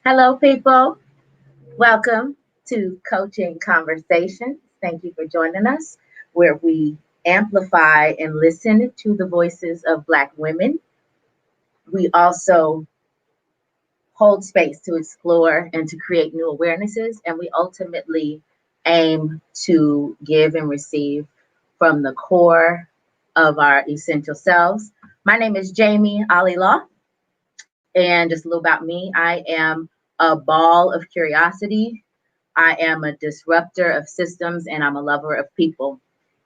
Hello, people. Welcome to Coaching Conversations. Thank you for joining us, where we amplify and listen to the voices of Black women. We also hold space to explore and to create new awarenesses, and we ultimately aim to give and receive from the core of our essential selves. My name is Jamie Ali Law, and just a little about me. I am a ball of curiosity. I am a disruptor of systems and I'm a lover of people.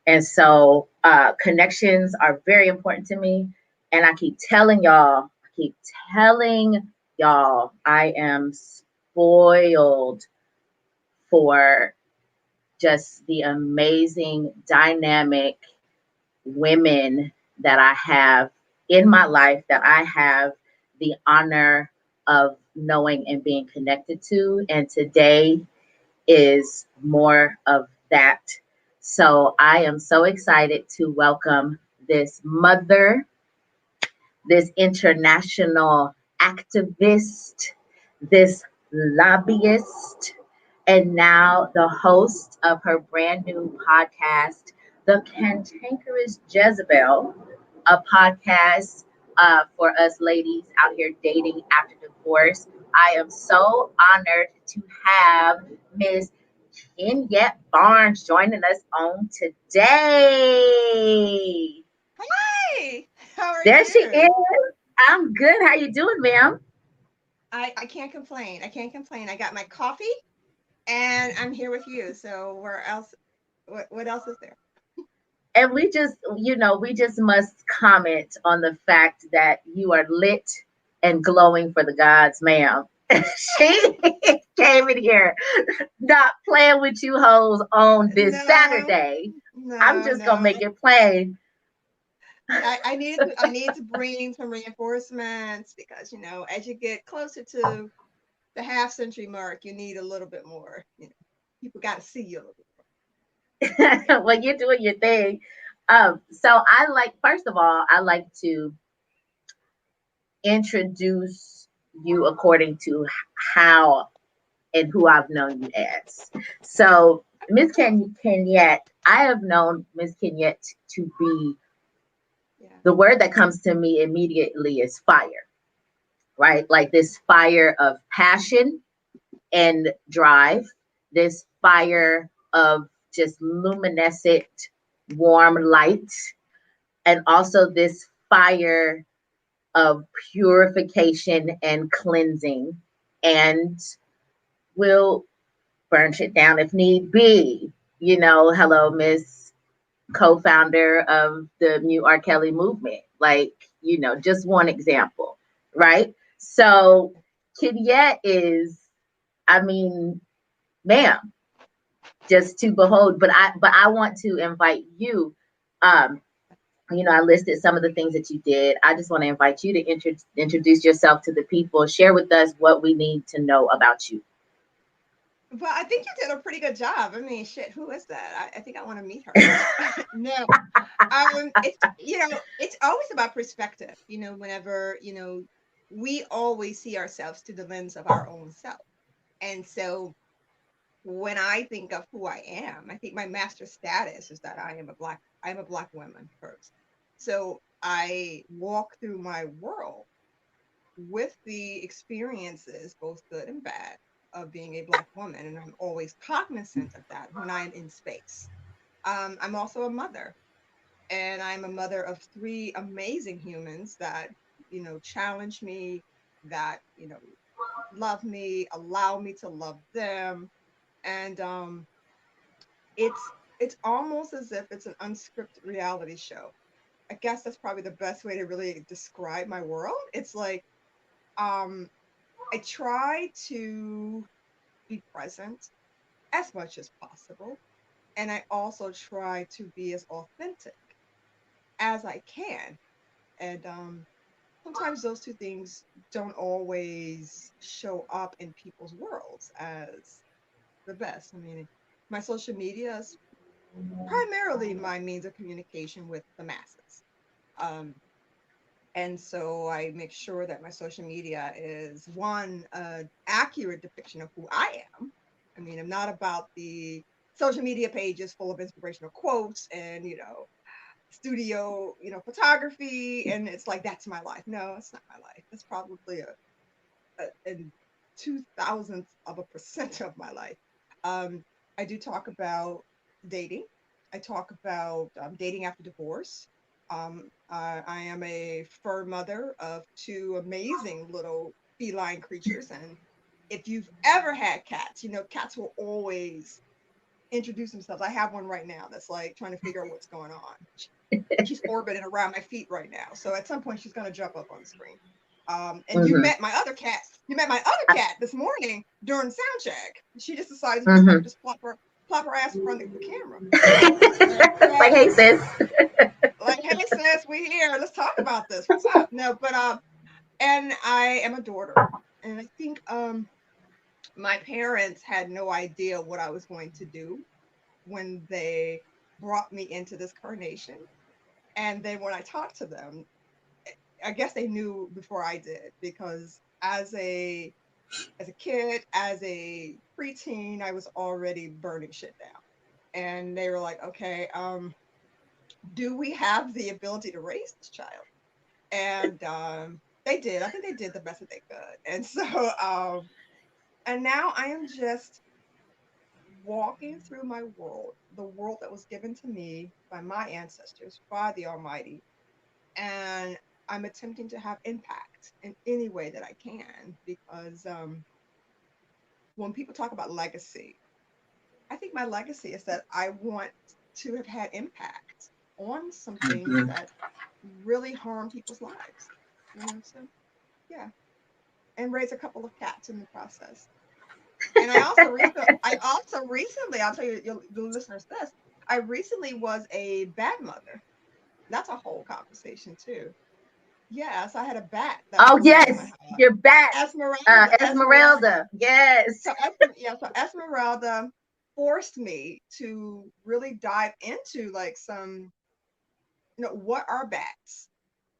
And so connections are very important to me. And I keep telling y'all, I am spoiled for just the amazing, dynamic women that I have in my life that I have the honor of knowing and being connected to. And today is more of that. So I am so excited to welcome this mother, this international activist, this lobbyist, and now the host of her brand new podcast, The Kantankerous Jezebel, a podcast for us ladies out here dating after divorce. I am so honored to have Miss Kenyette Barnes joining us on today. Hi, how are There she is. you? I'm good. How you doing, ma'am? I can't complain. I can't complain. I got my coffee and I'm here with you. So where else what else is there? And we just must comment on the fact that you are lit and glowing for the gods, ma'am. She came in here not playing with you hoes on this No, Saturday. I'm no, just gonna no. make it plain. I need to bring some reinforcements because as you get closer to the half century mark, you need a little bit more. People got to see you a little bit Well, you're doing your thing. So I like, first of all, I like to introduce you according to how and who I've known you as. So, Miss Kenyette, I have known Miss Kenyette to be, more. the word that comes to me immediately is fire, right? Like this fire of passion and drive, this fire of just luminescent, warm light, and also this fire of purification and cleansing. And will burn shit down if need be. Hello, Miss co-founder of the Mute R. Kelly movement. Like, just one example, right? So Kenyette is, I mean, ma'am, just to behold. But I want to invite you. Um, I listed some of the things that you did. I just want to invite you to introduce yourself to the people. Share with us what we need to know about you. Well, I think you did a pretty good job. I mean, shit, who is that? I think I want to meet her. No, it's always about perspective. Whenever we always see ourselves through the lens of our own self, and so when I think of who I am, I think my master status is that I'm a black woman first. So I walk through my world with the experiences, both good and bad, of being a black woman, and I'm always cognizant of that when I'm in space. I'm also a mother, and I'm a mother of three amazing humans that challenge me, that love me, allow me to love them, and it's almost as if it's an unscripted reality show. I guess that's probably the best way to really describe my world. It's like um, I try to be present as much as possible, and I also try to be as authentic as I can. And sometimes those two things don't always show up in people's worlds as the best. I mean, my social media is primarily my means of communication with the masses. Um, And so I make sure that my social media is one, accurate depiction of who I am. I mean, I'm not about the social media pages full of inspirational quotes and, studio, photography. And it's like, that's my life. No, it's not my life. It's probably a 0.002% of my life. Um, I do talk about dating. I talk about dating after divorce. I am a fur mother of two amazing little feline creatures. And if you've ever had cats, cats will always introduce themselves. I have one right now that's like trying to figure out what's going on. She's orbiting around my feet right now. So at some point she's going to jump up on the screen. And you Mm-hmm. met my other cat. You met my other cat this morning during sound check. She just decided to jump up Mm-hmm. and just plop her ass in front of the camera. And Like, hey, so, sis. like, hey sis, we here. Let's talk about this. What's up? No, but and I am a daughter, and I think my parents had no idea what I was going to do when they brought me into this carnation. And then when I talked to them, I guess they knew before I did, because as a kid, as a preteen, I was already burning shit down. And they were like, okay, do we have the ability to raise this child? And they did. I think they did the best that they could. And so and now I am just walking through my world, the world that was given to me by my ancestors, by the Almighty, and I'm attempting to have impact in any way that I can, because when people talk about legacy, I think my legacy is that I want to have had impact on some things Mm-hmm. that really harm people's lives. So yeah, and raise a couple of cats in the process. And I also recently, I'll tell you, the listeners this. I recently was a bat mother. That's a whole conversation too. Yes, I had a bat that I Oh, brought into my yes. house. You're back. Esmeralda. Esmeralda. Yes. So Esmeralda forced me to really dive into like some, what are bats?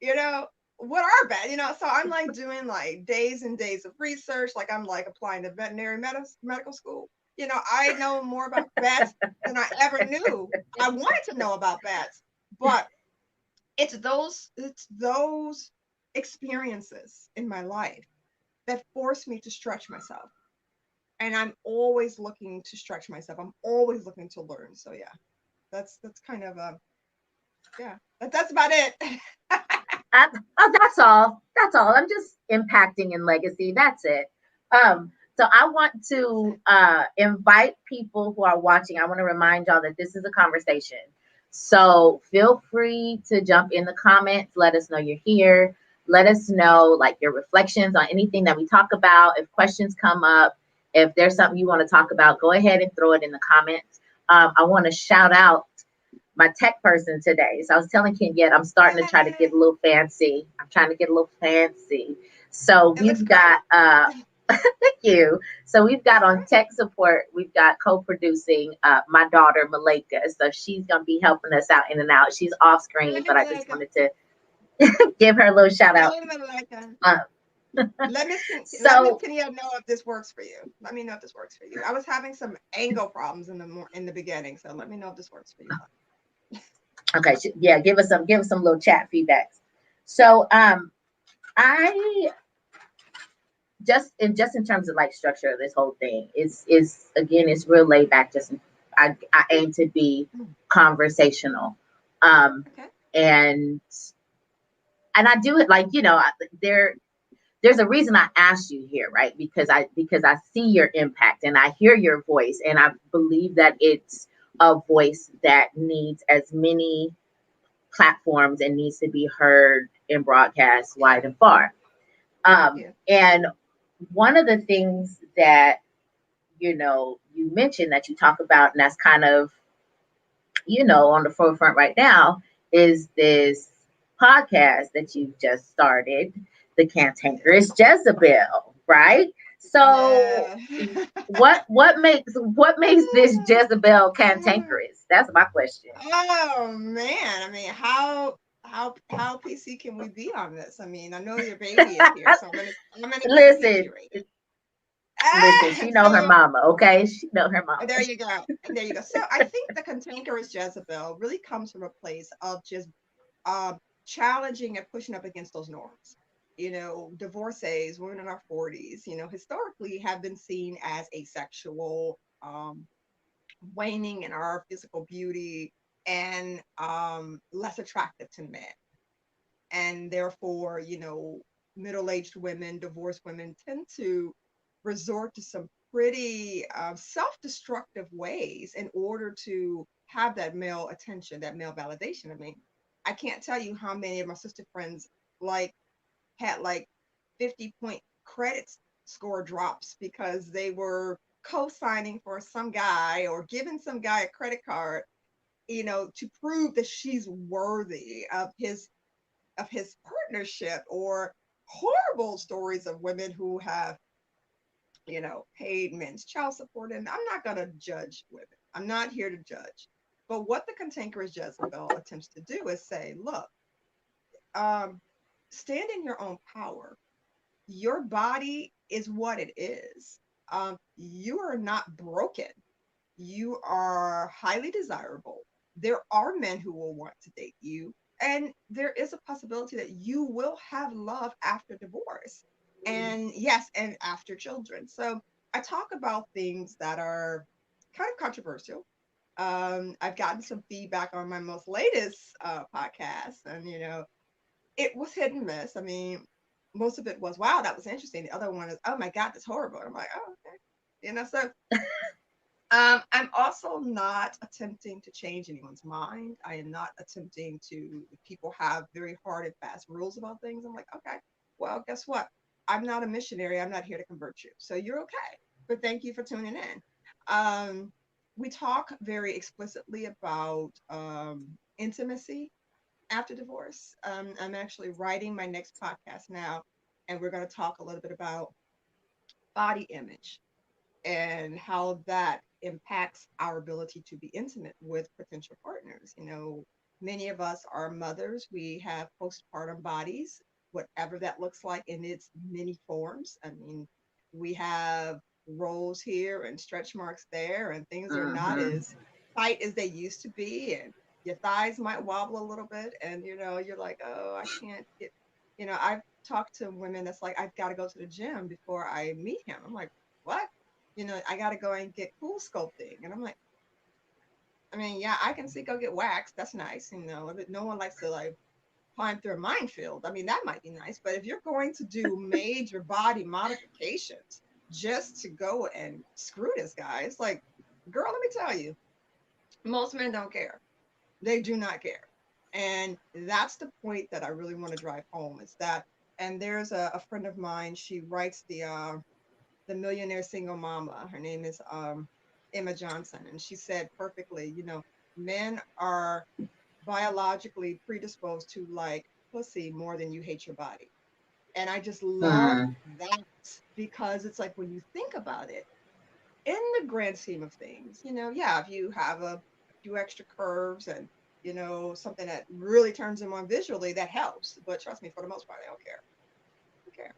You know, what are bats? So I'm like doing like days and days of research, like I'm like applying to veterinary medical school. I know more about bats than I ever knew. I wanted to know about bats, but it's those experiences in my life that forced me to stretch myself. And I'm always looking to stretch myself. I'm always looking to learn. So yeah, that's kind of yeah. That's about it. Oh, that's all. That's all. I'm just impacting in legacy. That's it. So I want That's to it. invite people who are watching. I want to remind y'all that this is a conversation. So feel free to jump in the comments. Let us know you're here. Let us know like your reflections on anything that we talk about. If questions come up, if there's something you want to talk about, go ahead and throw it in the comments. I want to shout out my tech person today. So I was telling Kenyette, I'm starting to try to get a Yay! little fancy. I'm trying to get a little fancy. So It looks we've great. got thank you. So we've got Looks on great. tech support, we've got co-producing my daughter Malika. So she's gonna be helping us out in and out. She's off screen, Hey, but I just Malika. wanted to give her a little shout out. Hey, Malika. Uh, Let Miss so Kenya know if this works for you. Let me know if this works for you. I was having some angle problems in the beginning, so let me know if this works for you. okay, yeah, give us some little chat feedbacks. So I just in terms of like structure of this whole thing is again it's real laid back. Just I aim to be Mm, conversational, um okay. and I do it like there's a reason I asked you here, right? Because I see your impact and I hear your voice, and I believe that it's a voice that needs as many platforms and needs to be heard and broadcast Yeah. wide and far. Thank you. And one of the things that you mentioned that you talk about, and that's kind of on the forefront right now, is this podcast that you've just started, the Yeah. Kantankerous Jezebel, right? So Yeah. what makes this Jezebel cantankerous? That's my question. Oh man, I mean, how? how PC can we be on this? I mean, I know your baby is here, so I'm gonna keep it Listen, PG rated. listen, Ah, she know her so mama, okay? She know her mama. there you go. There you go. So I think the cantankerous Jezebel really comes from a place of just um, challenging and pushing up against those norms. Divorcees, women in our 40s, historically have been seen as asexual, waning in our physical beauty, and less attractive to men. And therefore, middle-aged women, divorced women tend to resort to some pretty self-destructive ways in order to have that male attention, that male validation. I mean, I can't tell you how many of my sister friends like had like 50-point credit score drops because they were co-signing for some guy or giving some guy a credit card, to prove that she's worthy of his partnership, or horrible stories of women who have, paid men's child support. And I'm not going to judge women. I'm not here to judge. But what the cantankerous Jezebel attempts to do is say, look, um, stand in your own power. Your body is what it is. You are not broken. You are highly desirable. There are men who will want to date you. And there is a possibility that you will have love after divorce. And yes, and after children. So I talk about things that are kind of controversial. I've gotten some feedback on my most latest podcast, and it was hit and miss. I mean, most of it was, wow, that was interesting. The other one is, oh my God, that's horrible. And I'm like, oh, okay. So I'm also not attempting to change anyone's mind. I am not attempting to, if people have very hard and fast rules about things, I'm like, okay, well, guess what? I'm not a missionary. I'm not here to convert you. So you're okay. But thank you for tuning in. Um, we talk very explicitly about intimacy after divorce. I'm actually writing my next podcast now, and we're going to talk a little bit about body image and how that impacts our ability to be intimate with potential partners. Many of us are mothers. We have postpartum bodies, whatever that looks like in its many forms. I mean, we have rolls here and stretch marks there, and things are not Hmm. as tight as they used to be. And your thighs might wobble a little bit, and you're like, oh, I can't get. I've talked to women that's like, I've got to go to the gym before I meet him. I'm like, what? I got to go and get cool sculpting. And I'm like, I mean, yeah, I can see go get waxed. That's nice. But no one likes to like climb through a minefield. I mean, that might be nice. But if you're going to do major body modifications just to go and screw this guy, it's like, girl, let me tell you, most men don't care. They do not care. And that's the point that I really want to drive home is that, and there's a friend of mine, she writes the Millionaire Single Mama. Her name is Emma Johnson, and she said perfectly, men are biologically predisposed to like pussy more than you hate your body. And I just love Hmm. that because it's like when you think about it, in the grand scheme of things, yeah, if you have a few extra curves and something that really turns them on visually, that helps. But trust me, for the most part, I don't care. I don't care.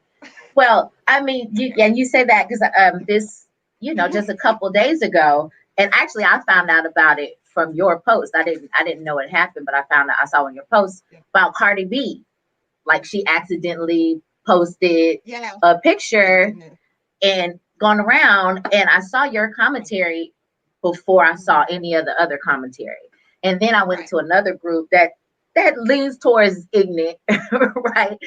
Well, I mean, I you care. and you say that because this, just a couple days ago, and actually, I found out about it from your post. I didn't know it happened, but I saw in your post Yeah. about Cardi B. Like she accidentally posted Yeah. a Yeah. picture Good news. and gone around, and I saw your commentary before I Mhm. saw any of the other commentary, and then I went Right. to another group that leans towards ignorant, right?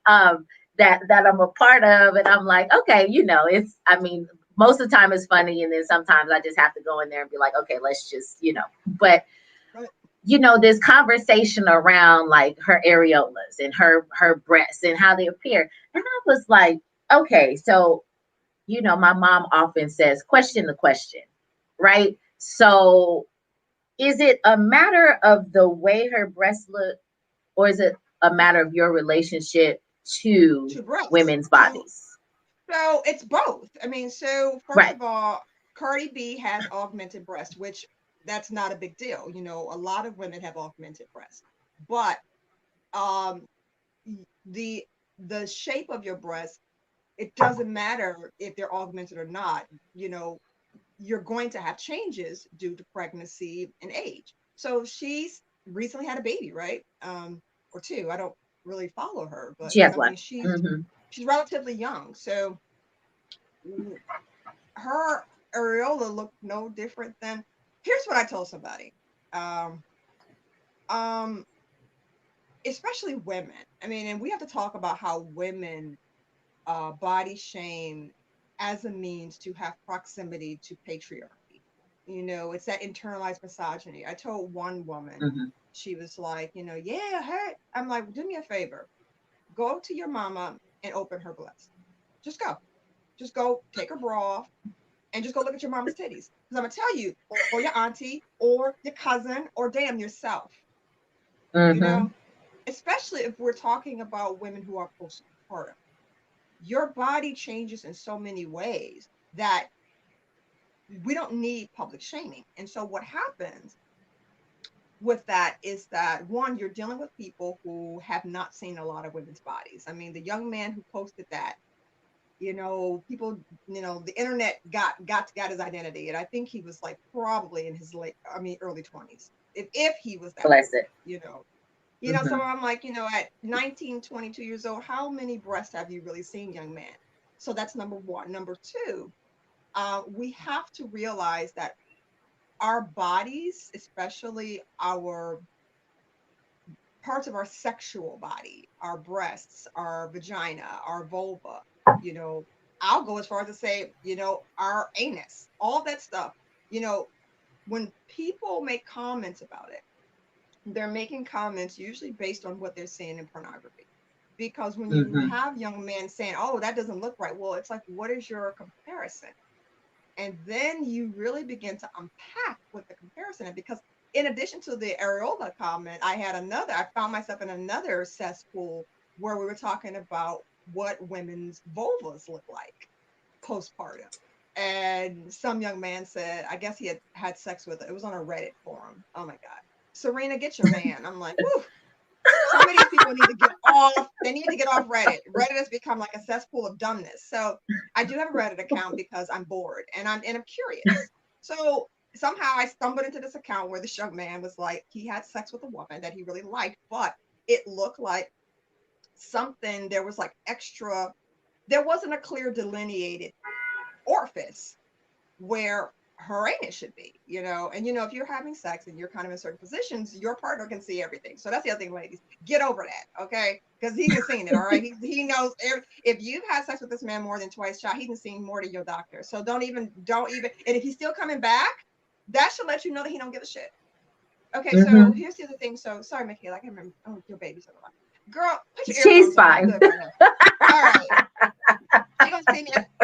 Um, that I'm a part of, and I'm like, okay, it's. I mean, most of the time it's funny, and then sometimes I just have to go in there and be like, okay, let's just, But Right. this conversation around like her areolas and her breasts and how they appear, and I was like, okay, so my mom often says, question the question, right? So is it a matter of the way her breasts look, or is it a matter of your relationship to To breasts. women's bodies? So it's both. I mean, so first Right. of all, Cardi B has augmented breasts, which that's not a big deal. A lot of women have augmented breasts, but um, the shape of your breast, it doesn't matter if they're augmented or not. You know, you're going to have changes due to pregnancy and age. So she's recently had a baby, right? Or two. I don't really follow her, but She has I one. mean, Mm-hmm. she's relatively young. So her areola looked no different than. Here's what I told somebody. Um, um, Especially women. I mean, and we have to talk about how women body shame as a means to have proximity to patriarchy. You know, it's that internalized misogyny. I told one woman, Mm-hmm. she was like, you know, yeah, her. I'm like, do me a favor, go to your mama and open her breast. Just go, take her bra off, and just go look at your mama's titties. Because I'm gonna tell you, or your auntie, or your cousin, or damn yourself. You Mm-hmm. know, especially if we're talking about women who are postpartum, your body changes in so many ways that we don't need public shaming. And so what happens with that is that one, you're dealing with people who have not seen a lot of women's bodies. I mean, the young man who posted that, you know, people, you know, the internet got his identity. And I think he was like probably in his early 20s. If he was that Bless old, it. you know. So Mm-hmm. I'm like, you know, at 19, 22 years old, how many breasts have you really seen, young man? So that's number one. Number two, we have to realize that our bodies, especially our parts of our sexual body, our breasts, our vagina, our vulva, you know, I'll go as far as to say, you know, our anus, all that stuff, you know, when people make comments about it, they're making comments usually based on what they're seeing in pornography. Because when you Mm-hmm. have young men saying, oh, that doesn't look right, well, it's like, what is your comparison? And then you really begin to unpack what the comparison is. Because in addition to the areola comment, I found myself in another cesspool where we were talking about what women's vulvas look like postpartum. And some young man said, I guess he had had sex with it. It was on a Reddit forum. Oh my God. Serena, get your man. I'm like, whew, some of these people need to get off. They need to get off Reddit. Reddit has become like a cesspool of dumbness. So I do have a Reddit account because I'm bored and I'm curious. So somehow I stumbled into this account where this young man was like, he had sex with a woman that he really liked, but it looked like something, there was like extra, there wasn't a clear delineated orifice where her anus should be, you know. And you know, if you're having sex and you're kind of in certain positions, your partner can see everything. So that's the other thing, ladies. Get over that, okay? Because he has seen it, all right? He knows if you've had sex with this man more than twice, child, he's seen more than your doctor. So don't even. And if he's still coming back, that should let you know that he don't give a shit. Okay, so Mm-hmm. here's the other thing. So sorry, Michaela, I can remember. Oh, your baby's on the line. Girl, put your She's earphones on. I'm fine. good right now. All right.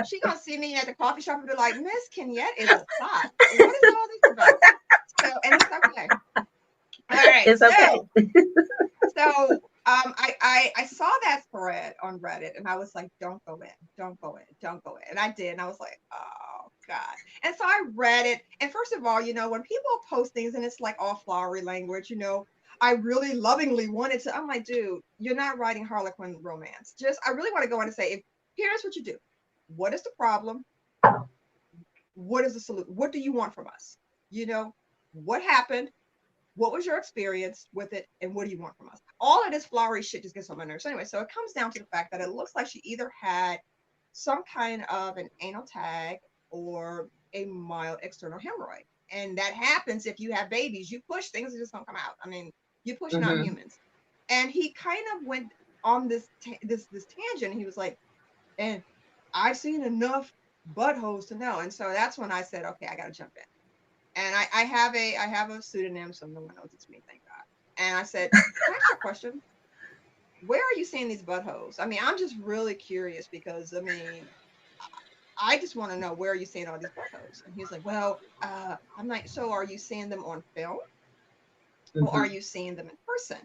She gonna see me at the coffee shop and be like, Miss Kenyette is a thought. What is all this about? So, and it's okay. All right. It's okay. So I saw that thread on Reddit and I was like, don't go in, don't go in, don't go in. And I did, and I was like, oh God. And so I read it. And first of all, you know, when people post things and it's like all flowery language, you know, I really lovingly wanted to. I'm like, dude, you're not writing Harlequin romance. Just I really want to go in and say, here's what you do. What is the problem? What is the solution? What do you want from us? You know, what happened? What was your experience with it? And what do you want from us? All of this flowery shit just gets on my nerves. So anyway, so it comes down to the fact that it looks like she either had some kind of an anal tag or a mild external hemorrhoid. And that happens if you have babies. You push things, it just don't come out. I mean, you're pushing out Mm-hmm. humans. And he kind of went on this tangent. He was like, and I've seen enough buttholes to know. And so that's when I said, okay, I got to jump in. And I have a pseudonym, so no one knows it's me, thank God. And I said, can I ask you a question? Where are you seeing these buttholes? I mean, I'm just really curious because I mean, I just want to know, where are you seeing all these buttholes? And he's like, well, I'm not. So are you seeing them on film or are Mm-hmm. you seeing them in person?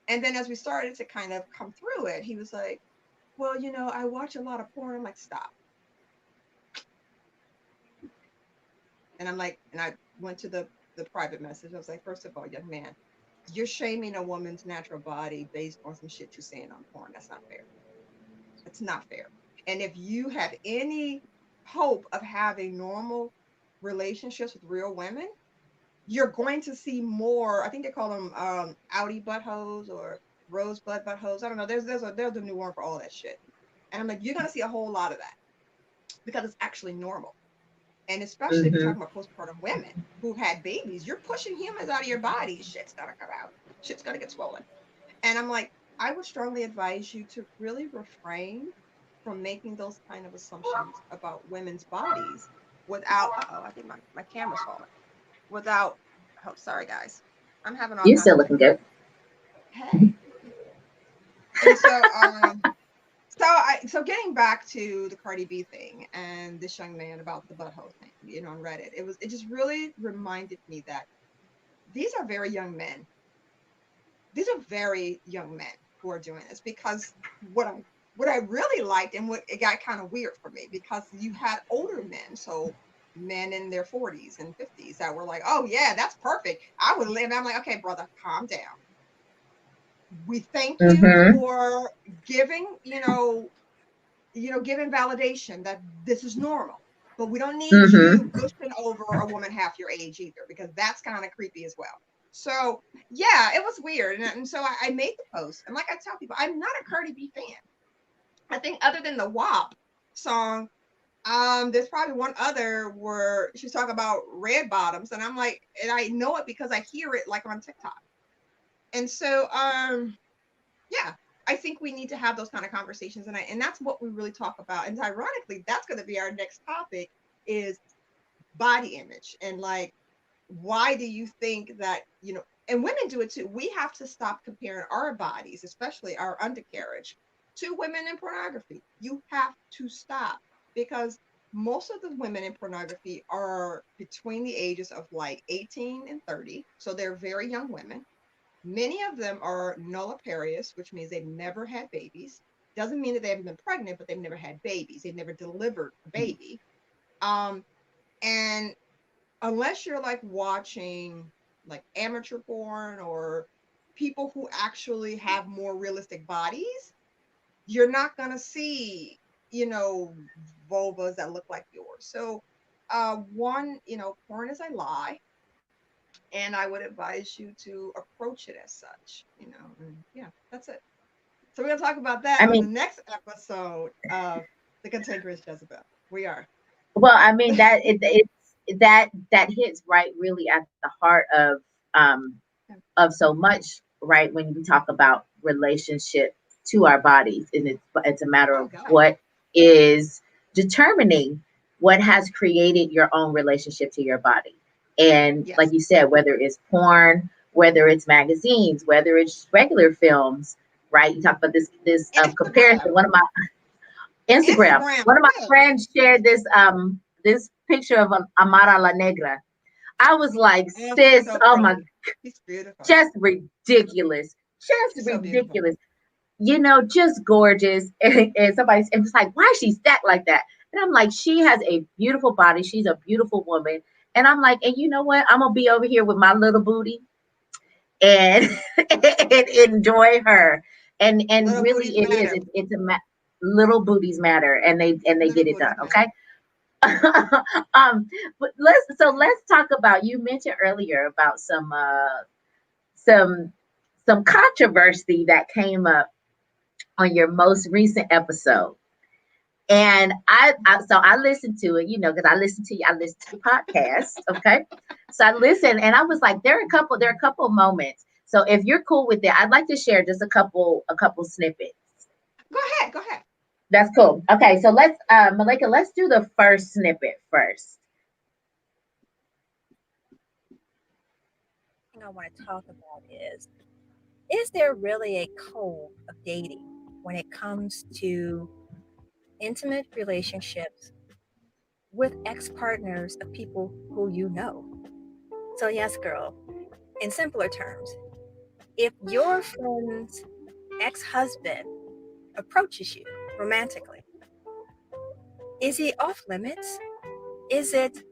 And then as we started to kind of come through it, he was like, well, you know, I watch a lot of porn. I'm like, stop. And I'm like, and I went to the private message. I was like, first of all, young man, you're shaming a woman's natural body based on some shit you're saying on porn. That's not fair. That's not fair. And if you have any hope of having normal relationships with real women, you're going to see more. I think they call them outie buttholes or rosebud buttholes. I don't know. There's a new word for all that shit. And I'm like, you're gonna see a whole lot of that because it's actually normal. And especially if you're Mm-hmm. talking about postpartum women who've had babies, you're pushing humans out of your body. Shit's gonna come out. Shit's gonna get swollen. And I'm like, I would strongly advise you to really refrain from making those kind of assumptions about women's bodies without, oh, I think my camera's falling. Without, oh, sorry guys. I'm having all You're kinds still of looking technical. good. Hey. And so getting back to the Cardi B thing and this young man about the butthole thing, on Reddit, it just really reminded me that these are very young men. These are very young men who are doing this because what I really liked and what it got kind of weird for me because you had older men, so men in their 40s and 50s that were like, oh yeah, that's perfect. I would live. And I'm like, okay, brother, calm down. We thank you Mm-hmm. for giving, giving validation that this is normal. But we don't need you Mm-hmm. gushing over a woman half your age either, because that's kind of creepy as well. So yeah, it was weird, and so I made the post, and like I tell people, I'm not a Cardi B fan. I think other than the WAP song, there's probably one other where she's talking about red bottoms, and I'm like, and I know it because I hear it like on TikTok, and so yeah, I think we need to have those kind of conversations, and that's what we really talk about. And ironically, that's going to be our next topic is body image and like why do you think that and women do it too. We have to stop comparing our bodies, especially our undercarriage, to women in pornography. You have to stop because most of the women in pornography are between the ages of like 18 and 30, so they're very young women. Many of them are nulliparous, which means they've never had babies. Doesn't mean that they haven't been pregnant, but they've never had babies. They've never delivered a baby. Um, and unless you're like watching like amateur porn or people who actually have more realistic bodies, you're not gonna see, you know, vulvas that look like yours. So one, porn is a lie, and I would advise you to approach it as such, and yeah, that's it. So we're gonna talk about that I on the mean, next episode of the Cantankerous Jezebel. We are. well, I mean that hits right really at the heart um of so much, right? When we talk about relationship to our bodies, and it's a matter Oh of God. what is determining what has created your own relationship to your body. And like Yes. you said, whether it's porn, whether it's magazines, whether it's regular films, right? You talk about this comparison. Instagram. One of my Instagram. Instagram One of my too. friends shared this picture of Amara La Negra. I was like, Oh, she's sis, so oh my, pretty. She's beautiful. just ridiculous, just She's so beautiful. ridiculous. Just gorgeous. And somebody's and it's like, why is she stacked like that? And I'm like, she has a beautiful body. She's a beautiful woman. And I'm like, and you know what? I'm gonna be over here with my little booty and and enjoy her. And Little really, booties it is. matter. It's little booties matter, and they Little get it booties done. matter. Okay. But let's talk about, you mentioned earlier about some some controversy that came up on your most recent episode. And I listened to it, because I listen to your podcast, okay? So I listened, and I was like, there are a couple moments. So if you're cool with it, I'd like to share just a couple snippets. Go ahead. Go ahead. That's cool. Okay, so let's Malika, let's do the first snippet first. I want to talk about is there really a code of dating when it comes to intimate relationships with ex partners of people who you know? So, yes, girl, in simpler terms, if your friend's ex husband approaches you romantically, is he off limits? Is it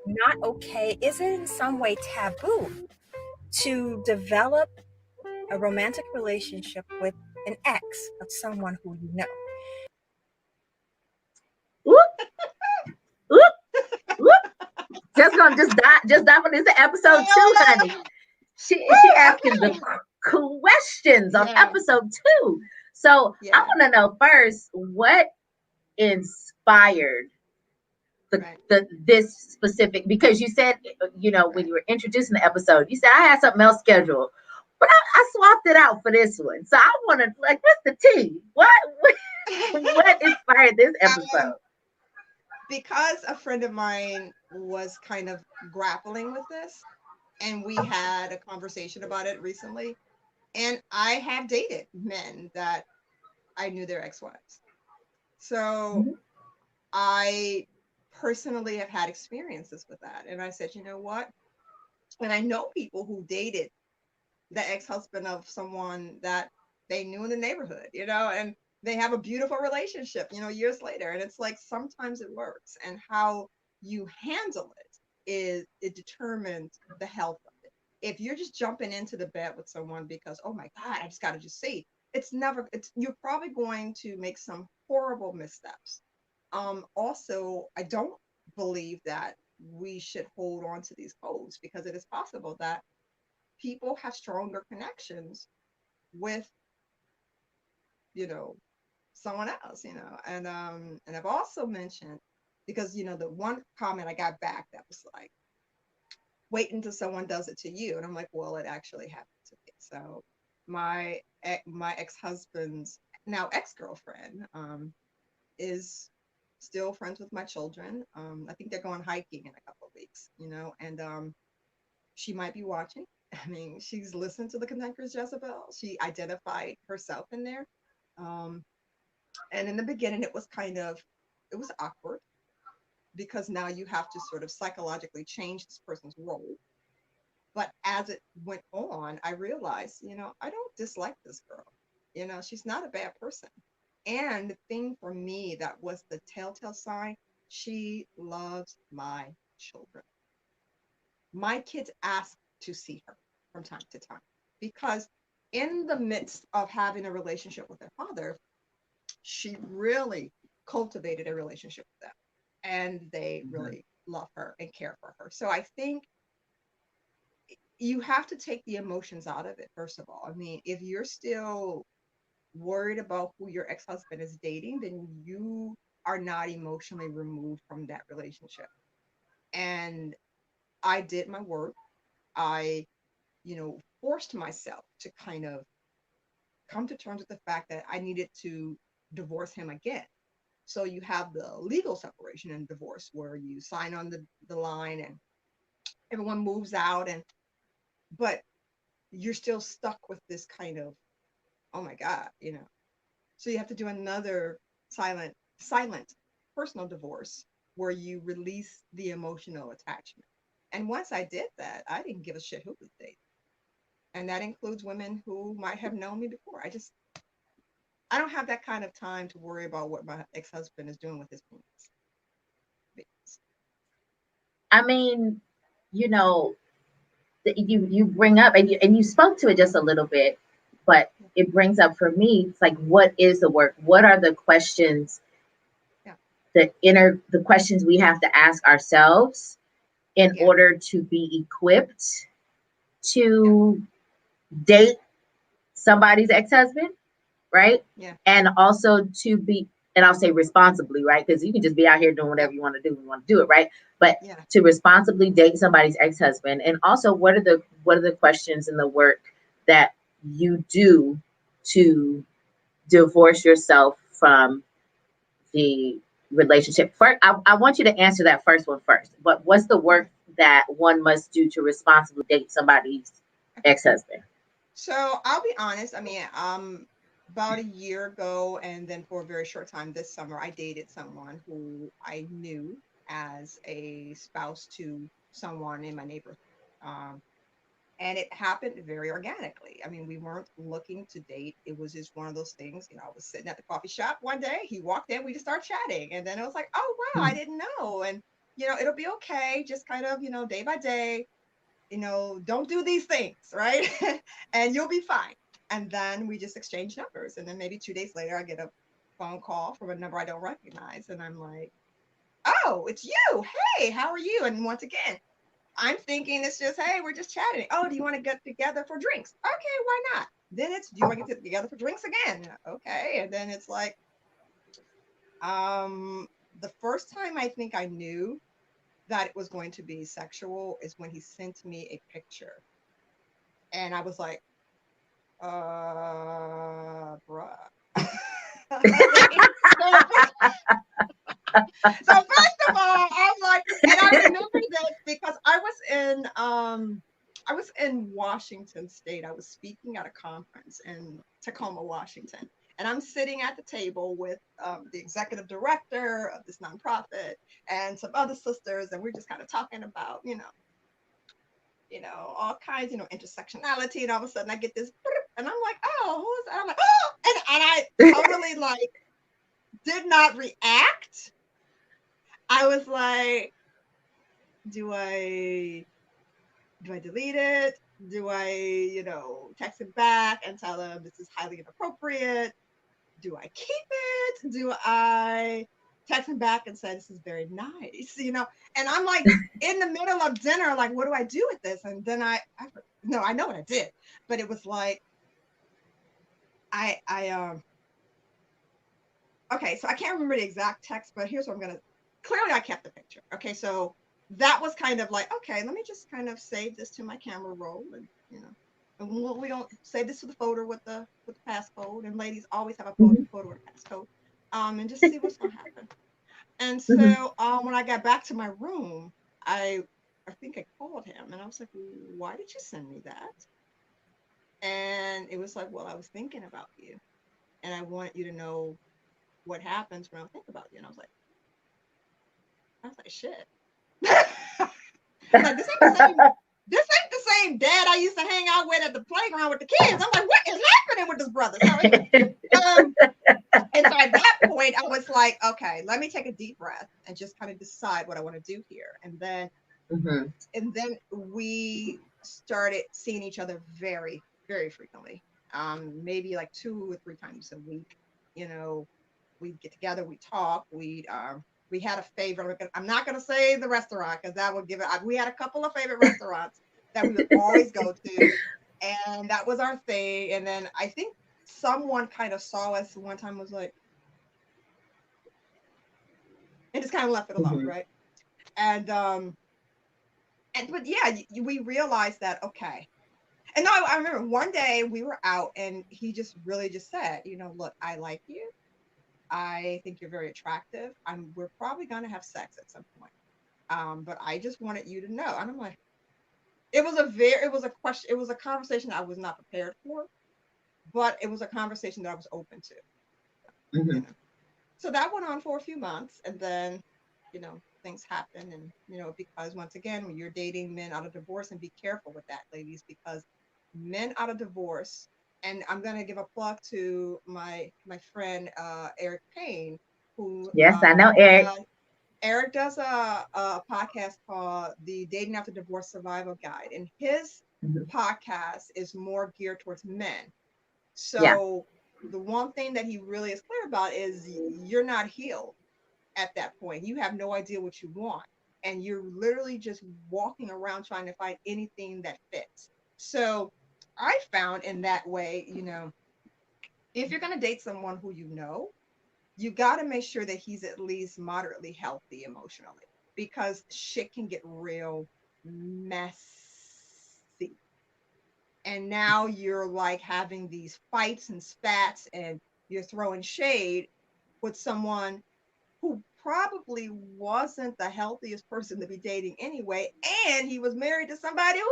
not okay? Is it in some way taboo to develop a romantic relationship with an ex of someone who you know. Whoop, whoop, whoop. Just dive on this episode two, honey. She asking the Okay. questions on Yeah. episode two. So I Yeah. want to know first what inspired Right. the this specific, because you said, when Right. you were introducing the episode, you said I had something else scheduled, but I swapped it out for this one. So I want to, like, what's the tea? What inspired this um, episode? because a friend of mine was kind of grappling with this, and we had a conversation about it recently. And I have dated men that I knew their ex-wives. So Mhm. I personally have had experiences with that. And I said, you know what? And I know people who dated the ex-husband of someone that they knew in the neighborhood, and they have a beautiful relationship, years later. And it's like sometimes it works. And how you handle it determines the health of it. If you're just jumping into the bed with someone because, oh my God, I just gotta just see, you're probably going to make some horrible missteps. Also, I don't believe that we should hold on to these codes because it is possible that people have stronger connections with, you know, someone else, and I've also mentioned, because the one comment I got back that was like, wait until someone does it to you. And I'm like, well, it actually happened to me. So my ex-husband's now ex-girlfriend is still friends with my children. I think they're going hiking in a couple of weeks, and she might be watching. I mean, she's listened to the Kantankerous Jezebel. She identified herself in there. Um, and in the beginning, it was awkward because now you have to sort of psychologically change this person's role. But as it went on, I realized, I don't dislike this girl. She's not a bad person. And the thing for me that was the telltale sign, she loves my children. My kids ask to see her from time to time because in the midst of having a relationship with their father, she really cultivated a relationship with them, and they Mhm. really love her and care for her. So I think you have to take the emotions out of it, first of all. I mean, if you're still worried about who your ex-husband is dating, then you are not emotionally removed from that relationship. And I did my work. I, forced myself to kind of come to terms with the fact that I needed to divorce him again. So you have the legal separation and divorce where you sign on the line and everyone moves out, but you're still stuck with this kind of, oh my God. So you have to do another silent personal divorce where you release the emotional attachment. And once I did that, I didn't give a shit who was dating. And that includes women who might have known me before. I don't have that kind of time to worry about what my ex-husband is doing with his penis. I mean, you know, you bring up, and you spoke to it just a little bit, but it brings up for me, it's like, what is the work? What are the questions, Yeah. the questions we have to ask ourselves in Yeah. order to be equipped Yeah. to date somebody's ex-husband, right? Yeah. And also to be, and I'll say responsibly, right? Because you can just be out here doing Yeah. whatever you want to do, it, right? But Yeah. to responsibly date somebody's ex-husband, and also what are the questions in the work that you do to divorce yourself from the relationship? First, I want you to answer that first one first. But what's the Okay. work that one must do to responsibly date somebody's Okay. ex-husband? So I'll be honest. I mean, about a year ago, and then for a very short time this summer, I dated someone who I knew as a spouse to someone in my neighborhood. Um, and it happened very organically. I mean, we weren't looking to date. It was just one of those things. I was sitting at the coffee shop one day. He walked in. We just started chatting, and then it was like, oh wow, I didn't know. And it'll be okay. Just kind of day by day. don't do these things, right? And you'll be fine. And then we just exchange numbers. And then maybe 2 days later, I get a phone call from a number I don't recognize. And I'm like, oh, it's you. Hey, how are you? And once again, I'm thinking it's just, hey, we're just chatting. Oh, do you want to get together for drinks? Okay, why not? Then it's, do you want to get together for drinks again? Okay. And then it's like, the first time I think I knew that it was going to be sexual is when he sent me a picture. And I was like, bruh. So first of all, I'm like, and I remember this because I was in Washington State. I was speaking at a conference in Tacoma, Washington. And I'm sitting at the table with the executive director of this nonprofit and some other sisters, and we're just kind of talking about, all kinds, intersectionality. And all of a sudden I get this, and I'm like, oh, who is that? I'm like, oh, and I totally like did not react. I was like, do I delete it? Do I, text him back and tell him this is highly inappropriate? Do I keep it? Do I text him back and say this is very nice? And I'm like in the middle of dinner, like, what do I do with this? And then I know what I did, but it was like okay, so I can't remember the exact text, but here's what clearly I kept the picture. Okay, so that was kind of like, okay, let me just kind of save this to my camera roll, and and we don't save this to the folder with the passcode, and ladies always have a folder with a passcode, and just see what's gonna happen. And so when I got back to my room, I think I called him, and I was like, why did you send me that? And it was like, well, I was thinking about you, and I want you to know what happens when I think about you. And I was like, shit. Like, this ain't the same dad I used to hang out with at the playground with the kids. I'm like, what is happening with this brother? So and so at that point, I was like, okay, let me take a deep breath and just kind of decide what I want to do here. And then, we started seeing each other very, very frequently. Maybe like 2 or 3 times a week. We'd get together, we talk, we had a favorite. I'm not going to say the restaurant because that would give it. We had a couple of favorite restaurants that we would always go to, and that was our thing. And then I think someone kind of saw us one time, was like, and just kind of left it alone, right? And but yeah, we realized that, okay. And no, I remember one day we were out, and he just really just said, look, I like you. I think you're very attractive. We're probably going to have sex at some point. But I just wanted you to know. And I'm like, it was a question. It was a conversation I was not prepared for, but it was a conversation that I was open to. So that went on for a few months, and then, things happen. And, because once again, when you're dating men out of divorce, and be careful with that, ladies, because men out of divorce, and I'm going to give a plug to my friend, Eric Payne, who, yes, I know Eric. Eric does a podcast called the Dating After Divorce Survival Guide, and his podcast is more geared towards men. So the one thing that he really is clear about is you're not healed at that point. You have no idea what you want, and you're literally just walking around trying to find anything that fits. So I found in that way, if you're going to date someone who you got to make sure that he's at least moderately healthy emotionally, because shit can get real messy. And now you're like having these fights and spats, and you're throwing shade with someone who probably wasn't the healthiest person to be dating anyway. And he was married to somebody who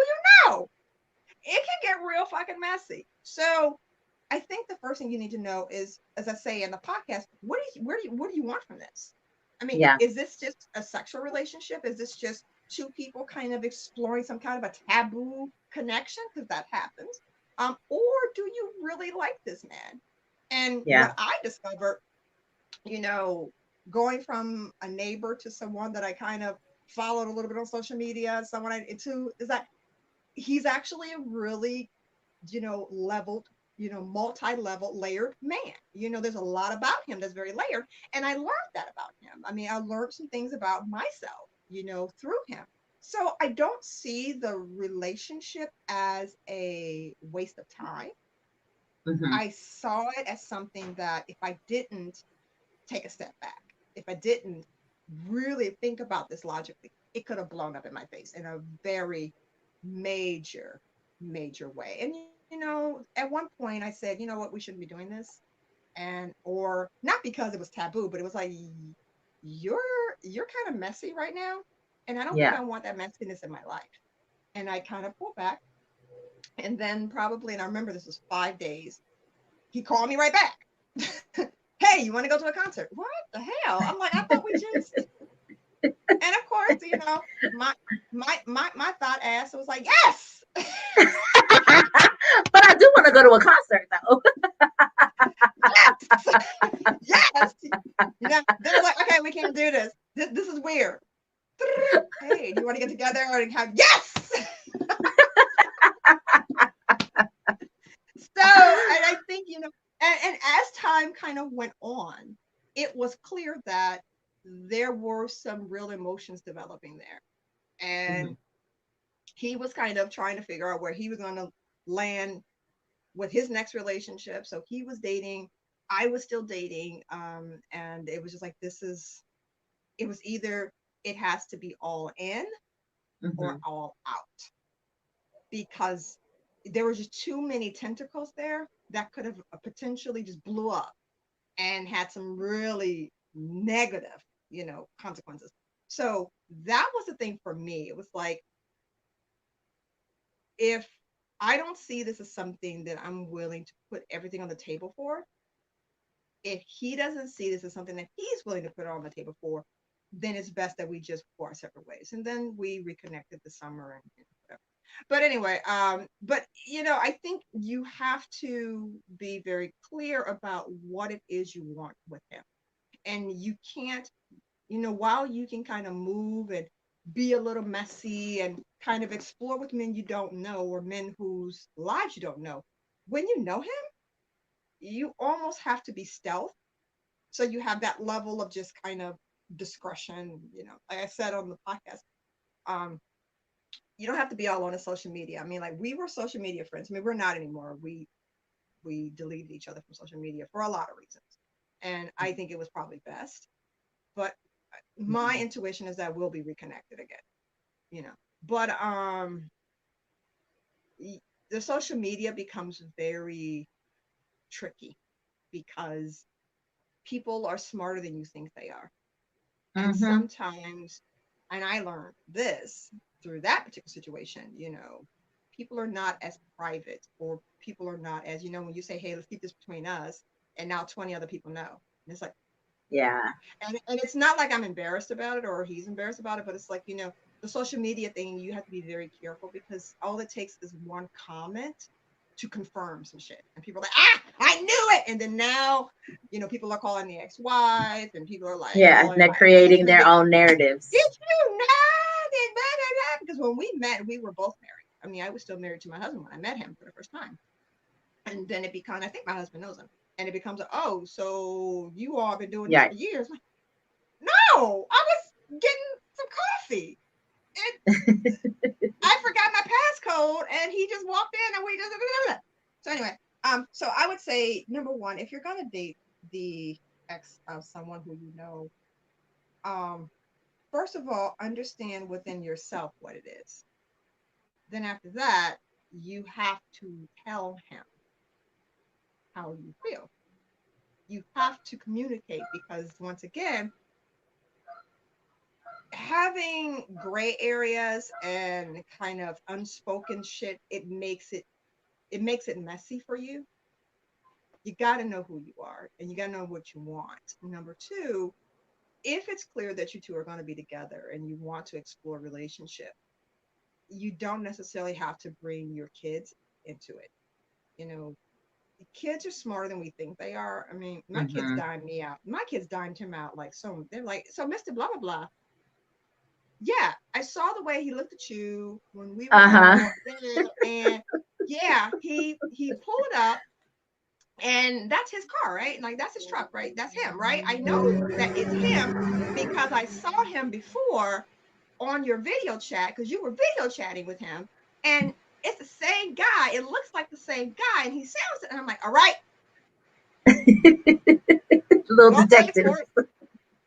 it can get real fucking messy. So I think the first thing you need to know is, as I say in the podcast, what do you want from this? I mean, is this just a sexual relationship? Is this just 2 people kind of exploring some kind of a taboo connection? Because that happens. Or do you really like this man? And what I discovered, going from a neighbor to someone that I kind of followed a little bit on social media, is that he's actually a really, leveled, multi-level layered man. There's a lot about him that's very layered. And I learned that about him. I mean, I learned some things about myself, through him. So I don't see the relationship as a waste of time. Mm-hmm. I saw it as something that if I didn't take a step back, if I didn't really think about this logically, it could have blown up in my face in a very major, major way. And at one point I said, you know what, we shouldn't be doing this. And or not because it was taboo, but it was like you're you're kind of messy right now. And I don't think Yeah. I want that messiness in my life. And I kind of pulled back. And then probably, and I remember this was 5 days, he called me right back. Hey, you want to go to a concert? What the hell? I'm like, I thought we just. And of course, my my thought ass was like, yes. But I do want to go to a concert though. Yes. Yes. Then I'm like, okay, we can't do this. This is weird. Hey, do you want to get together and have yes? So, and I think, and as time kind of went on, it was clear that there were some real emotions developing there. Mhm. And he was kind of trying to figure out where he was going to land with his next relationship. So he was dating, I was still dating. And it was just like, it was either it has to be all in or Mhm. all out, because there were just too many tentacles there that could have potentially just blew up and had some really negative, consequences. So that was the thing for me. It was like, if I don't see this as something that I'm willing to put everything on the table for, if he doesn't see this as something that he's willing to put on the table for, then it's best that we just go our separate ways. And then we reconnected this summer and whatever. But anyway, but I think you have to be very clear about what it is you want with him. And you can't, while you can kind of move and be a little messy and kind of explore with men you don't know or men whose lives you don't know, when you know him, you almost have to be stealth. So you have that level of just kind of discretion, like I said on the podcast. Um, you don't have to be all on the social media. I mean, like, we were social media friends. I mean, we're not anymore. We deleted each other from social media for a lot of reasons. And I think it was probably best. But my Mhm. intuition is that we'll be reconnected again, you know. But the social media becomes very tricky because people are smarter than you think they are. And Mhm. sometimes, and I learned this through that particular situation, people are not as private, or people are not as, when you say, hey, let's keep this between us, and now 20 other people know. And it's like, Yeah. and it's not like I'm embarrassed about it or he's embarrassed about it, but it's like, the social media thing, you have to be very careful because all it takes is one comment to confirm some shit. And people are like, I knew it. And then now, people are calling the ex-wife and people are like Yeah. calling They're my ex creating and their did own narratives. you know that, blah, blah, blah? Because when we met, we were both married. I mean, I was still married to my husband when I met him for the first time. And then it becomes, I think my husband knows him. And it becomes, oh, so you all been doing this Yeah. for years. No, I was getting some coffee. And I forgot my passcode, and he just walked in, and we just. So anyway, so I would say, number one, if you're gonna date the ex of someone who you know, um, first of all, understand within yourself what it is. Then after that, you have to tell him how you feel. You have to communicate because once again, having gray areas and kind of unspoken shit, it makes it messy for you. You got to know who you are and you got to know what you want. Number two, if it's clear that you two are going to be together and you want to explore a relationship, you don't necessarily have to bring your kids into it. You know, kids are smarter than we think they are. I mean, my kids Mhm. dimed me out. My kids dimed him out like so. They're like, so Mr. Blah blah blah. Yeah, I saw the way he looked at you when we were Uh-huh. all there, and yeah, he pulled up, and that's his car, right? Like that's his truck, right? That's him, right? I know that it's him because I saw him before on your video chat because you were video chatting with him, and it's the same guy. It looks like the same guy, and he sounds it, and I'm like, all right, Little go play detective.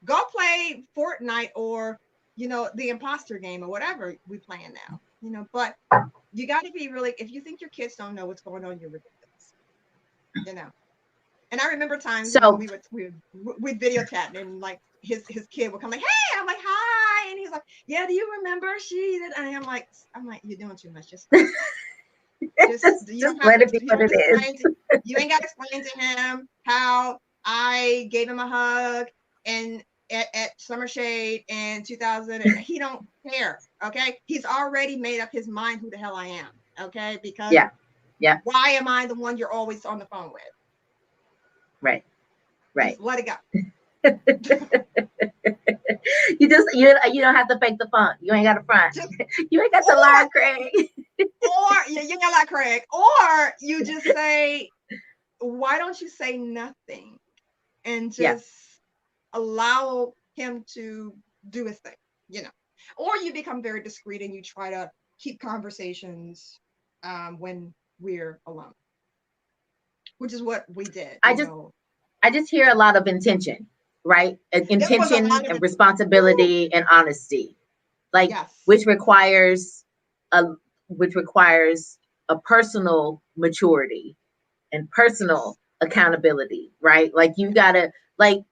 go play Fortnite or the imposter game or whatever we playing now. But you got to be really. If you think your kids don't know what's going on, you're ridiculous. You know. And I remember times when So we video chatting and like his kid would come like, hey, I'm like, hi, and he's like, yeah, do you remember she did? And I'm like, you're doing too much. Just stop. Just you just don't have let to it be you what don't it is. explain to you ain't got to explain to him how I gave him a hug and at Summer Shade in 2000. And he don't care. Okay, he's already made up his mind who the hell I am. Okay, because Yeah. Yeah. why am I the one you're always on the phone with? Right. Right. Just let it go. You don't have to fake the funk. You ain't got to front. Just You ain't got to lie, Craig. or you got like Craig, or you just say, why don't you say nothing and Yeah. just allow him to do his thing, or you become very discreet and you try to keep conversations when we're alone, which is what we did. I just hear a lot of intention, right? There was a Intention lot of and it. Woo, responsibility and honesty, like yes, which requires a which requires a personal maturity and personal yes, accountability, right? Like you yes. gotta, like,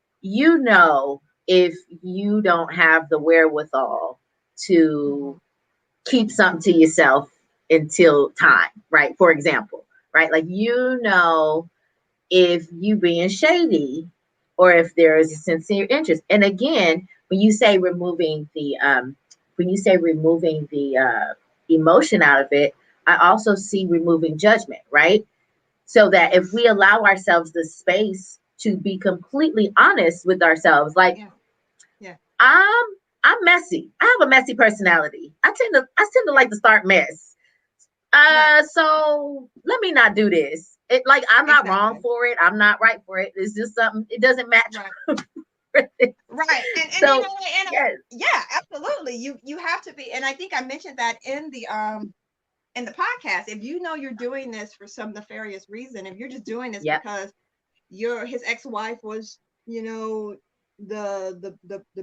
if you don't have the wherewithal Mm-hmm. to keep something to yourself until time, right? For example, right? Like, if you being shady or if there is a Yeah, sincere interest. And again, when you say removing the emotion out of it, I also see removing judgment, right? So that if yes, we allow ourselves the space to be completely honest with ourselves, like, yeah, yeah, I'm I'm messy. I have a messy personality. I tend to like to start mess. right, So let me not do this. It, like, I'm not wrong exactly, for it. I'm not right for it. It's just something, it doesn't match. right. Right. And So yes, yeah, absolutely. You have to be, and I think I mentioned that in the podcast. If you know you're doing this for some nefarious reason, if you're just doing this yep, because his ex-wife was, the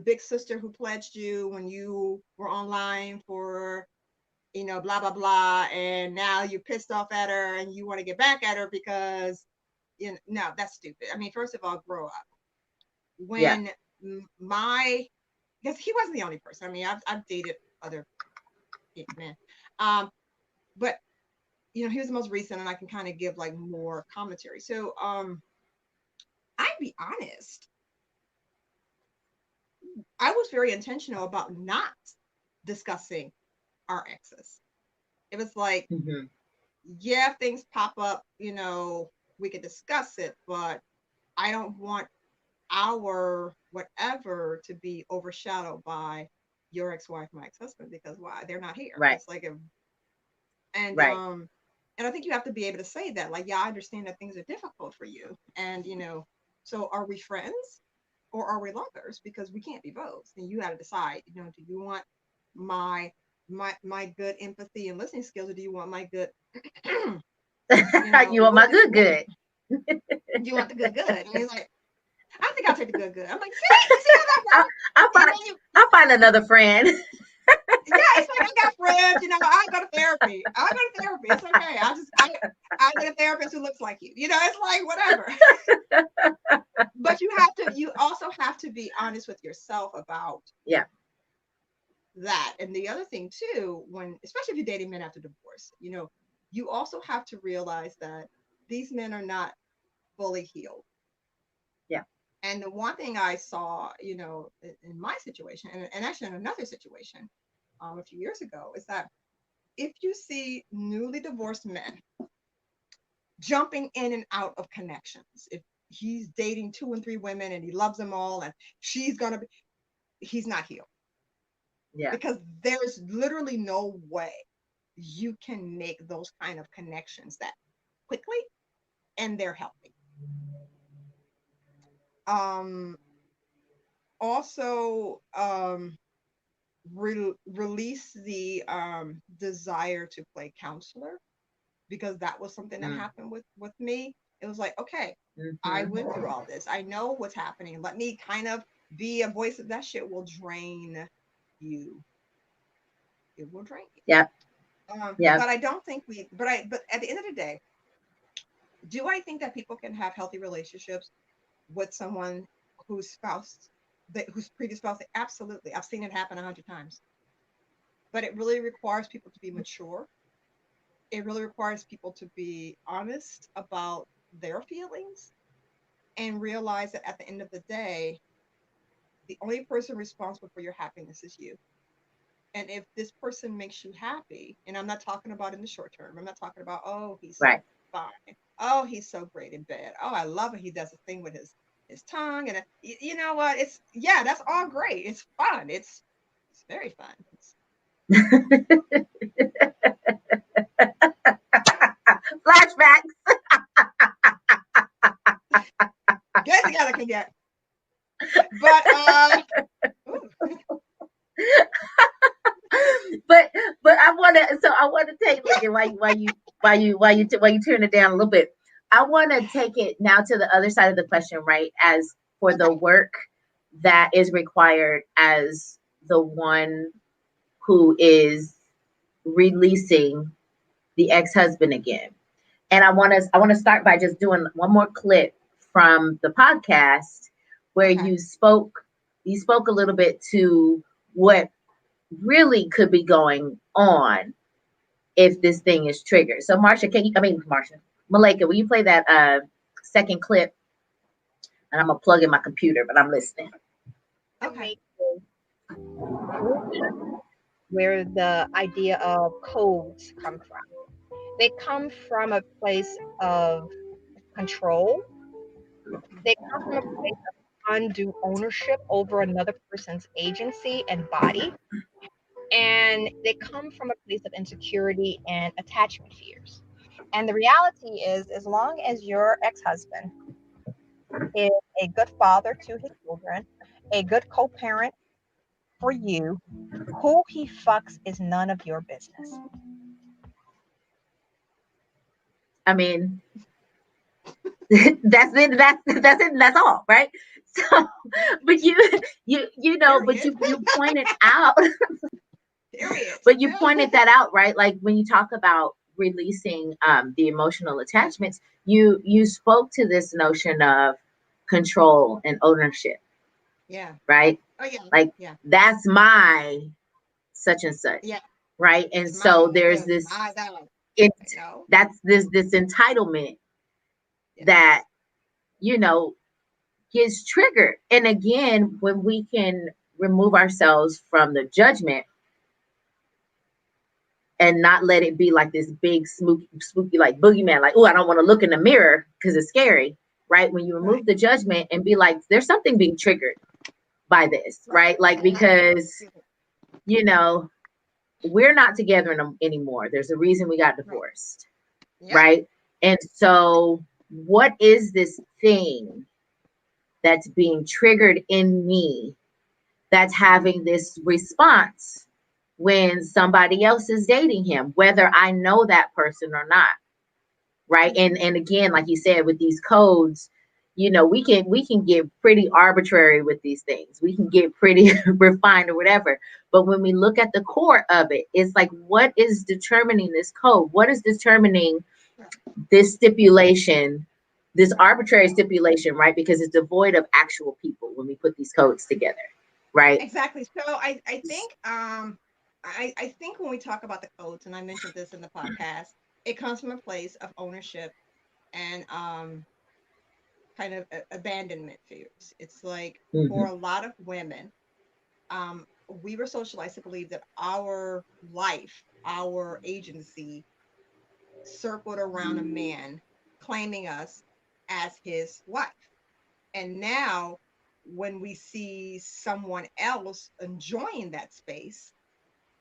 big sister who pledged you when you were online for, blah blah blah, and now you're pissed off at her and you want to get back at her because no, that's stupid. I mean, first of all, grow up. yeah. When my because he wasn't the only person. I mean, I've dated other men, but he was the most recent, and I can kind of give like more commentary. So, I'd be honest, I was very intentional about not discussing our exes. It was like, Hmm. yeah, if things pop up, we could discuss it, but I don't want our whatever to be overshadowed by your ex-wife, my ex-husband, because why? They're not here. Right, It's like if and right. um and I think you have to be able to say that, like, yeah, I understand that things are difficult for you, and so are we friends or are we lovers? Because we can't be both, and you got to decide, do you want my my good empathy and listening skills, or do you want my good You want my good what good. do you want? The good, and he's like, I think I'll take the good. I'm like, see, you see how that I, works? I And find then I find another friend. yeah, it's like I got friends, I go to therapy. I go to therapy. It's okay. I get a therapist who looks like you. It's like whatever. But you also have to be honest with yourself about Yeah, that. And the other thing too, when especially if you're dating men after divorce, you also have to realize that these men are not fully healed. yeah, And the one thing I saw, in my situation, and actually in another situation, a few years ago, is that if you see newly divorced men jumping in and out of connections, if he's dating 2 and 3 women and he loves them all and she's gonna be, he's not healed. Yeah. because there's literally no way you can make those kind of connections that quickly and they're healthy. Um, also, release the desire to play counselor, because that was something that Mm. happened with me. It was like, okay, I Mm-hmm. went through all this. I know what's happening. Let me kind of be a voice. That shit will drain you. It will drain you. Yep. Yep. But I don't think but at the end of the day, do I think that people can have healthy relationships with someone whose spouse, whose previous spouse? Absolutely. I've seen it happen 100 times. But it really requires people to be mature. It really requires people to be honest about their feelings and realize that at the end of the day, the only person responsible for your happiness is you. And if this person makes you happy, and I'm not talking about in the short term, I'm not talking about, oh, he's so Right. fine. Oh, he's so great in bed. Oh, I love it. He does a thing with his tongue. And you know what? It's, yeah, that's all great. It's fun. It's very fun. Flashbacks. Get it together, Kenyette. But but I want to take look at why you turn it down a little bit. I want to take it now to the other side of the question, right? As for the okay. work that is required as the one who is releasing the ex-husband again. And I want to start by just doing one more clip from the podcast where Okay. you spoke a little bit to what really could be going on if this thing is triggered. So Malika, will you play that second clip? And I'm gonna plug in my computer, but I'm listening. Okay. Where the idea of codes come from. They come from a place of control. They come from a place of undue ownership over another person's agency and body. And they come from a place of insecurity and attachment fears. And the reality is, as long as your ex husband is a good father to his children, a good co parent for you, who he fucks is none of your business. I mean, that's it. That's it. That's all, right? So, but but Period. you pointed out, Period. but you pointed that out, right? Like when you talk about releasing the emotional attachments, you spoke to this notion of control and ownership, Yeah. right? Oh yeah. Like Yeah. that's my such and such, Yeah. right? And It's my so there's this, this my that. it No. that's this entitlement that Yes. you know gets triggered. And again, when we can remove ourselves from the judgment and not let it be like this big spooky like boogeyman, like, oh, I don't want to look in the mirror because it's scary, right? When you Right. remove the judgment and be like, there's something being triggered by this, Right. right? Like, And I because, you know, we're not together anymore. There's a reason we got right. divorced, Yep. right? And so, what is this thing that's being triggered in me that's having this response when somebody else is dating him, whether I know that person or not, right? And again, like you said, with these codes, we can get pretty arbitrary with these things. We can get pretty refined or whatever. But when we look at the core of it, it's like, what is determining this code? What is determining Right. this stipulation, this arbitrary stipulation, right? Because it's devoid of actual people when we put these codes together, right? Exactly. So I think when we talk about the codes, and I mentioned this in the podcast, it comes from a place of ownership and kind of abandonment fears. It's like for Mm-hmm. a lot of women, we were socialized to believe that our life, our agency circled around a man claiming us as his wife. And now when we see someone else enjoying that space,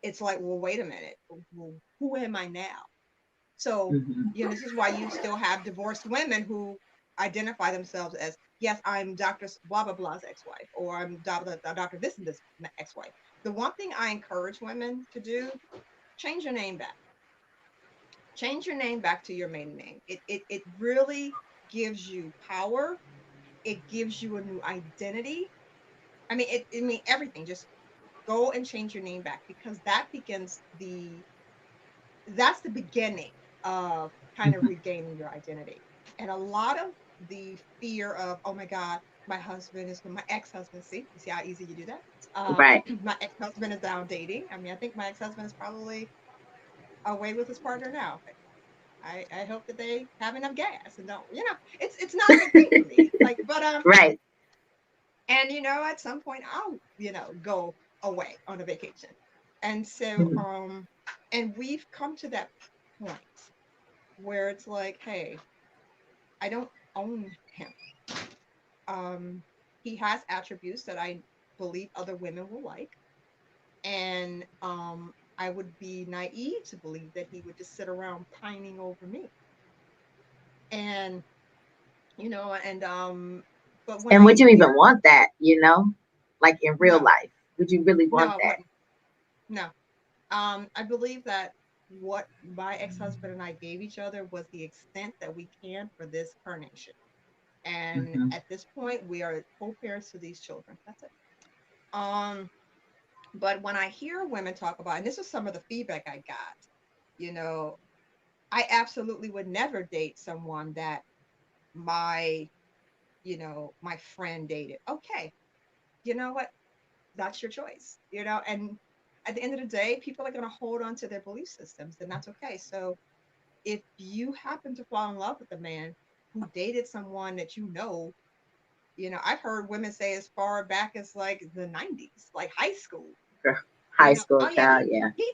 it's like, well, wait a minute, well, who am I now? So, Mhm. this is why you still have divorced women who identify themselves as, yes, I'm Dr. Blah, blah, blah's ex-wife, or I'm Dr. This and this ex-wife. The one thing I encourage women to do, change your name back. Change your name back to your maiden name. It really gives you power. It gives you a new identity. I mean everything. Just go and change your name back, because that's the beginning of kind of Mhm. regaining your identity. And a lot of the fear of, oh my God, my ex-husband, see, you see how easy you do that? Right. My ex-husband is down dating. I mean, I think my ex-husband is probably away with his partner now. I hope that they have enough gas and don't, it's not a big thing for me. Like, but Right. and at some point I'll, go away on a vacation. And so Mhm. and we've come to that point where it's like, hey, I don't own him. Um, he has attributes that I believe other women will like, and I would be naive to believe that he would just sit around pining over me. And and but when And I would you hear, even want that, like in real no, life? Would you really no, want I that? wouldn't. No. I believe that what my ex-husband and I gave each other was the extent that we can for this carnation. And Hmm. at this point, we are co-parents to these children. That's it. Um, but when I hear women talk about, and this is some of the feedback I got, you know, I absolutely would never date someone that my, my friend dated. Okay, you know what? That's your choice, and at the end of the day, people are going to hold on to their belief systems, and that's okay. So if you happen to fall in love with a man who dated someone that I've heard women say as far back as like the 90s, like high school, High school oh yeah, child, yeah. he